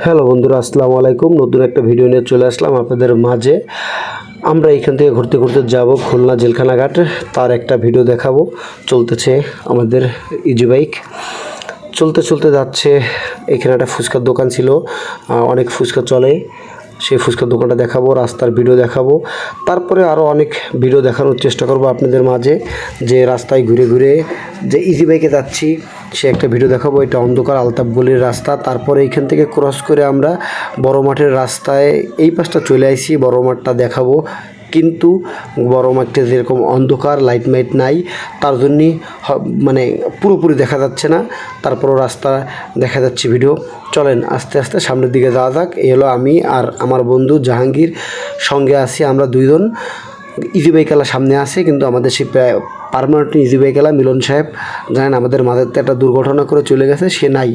Hello বন্ধুরা, আসসালামু আলাইকুম। নতুন একটা ভিডিও নিয়ে চলে আসলাম আপনাদের মাঝে। আমরা এখান থেকে ঘুরতে ঘুরতে যাব খুলনা জেলখানা ঘাট, তার একটা ভিডিও দেখাবো। চলতেছে আমাদের ইজি বাইক, চলতে চলতে যাচ্ছে। এখানে একটা ফুচকার দোকান ছিল, অনেক ফুচকা চলে, সেই ফুচকার দোকানটা দেখাবো, রাস্তার ভিডিও দেখাবো। তারপরে আরও অনেক ভিডিও দেখানোর চেষ্টা করব আপনাদের মাঝে, যে রাস্তায় ঘুরে ঘুরে যে ইজি বাইকে যাচ্ছি সে একটা ভিডিও দেখাবো। এটা অন্ধকার আলতাপ গলির রাস্তা। তারপরে এইখান থেকে ক্রস করে আমরা বড় মাঠের রাস্তায় এই পাশটা চলে আসি, বড় মাঠটা দেখাবো। কিন্তু বড় মাঠে যেরকম অন্ধকার, লাইট মাইট নাই, তার জন্যই মানে পুরোপুরি দেখা যাচ্ছে না। তারপরও রাস্তা দেখা যাচ্ছে ভিডিও। চলেন আস্তে আস্তে সামনের দিকে যাওয়া যাক। এই হলো আমি আর আমার বন্ধু জাহাঙ্গীর, সঙ্গে আছি আমরা দুইজন। ইজি বাইকালা সামনে আছে, কিন্তু আমাদের সেই পার্মানেন্ট ইজি বাইকালা মিলন সাহেব, জানেন আমাদের মাঝে একটা দুর্ঘটনা করে চলে গেছে, সে নাই।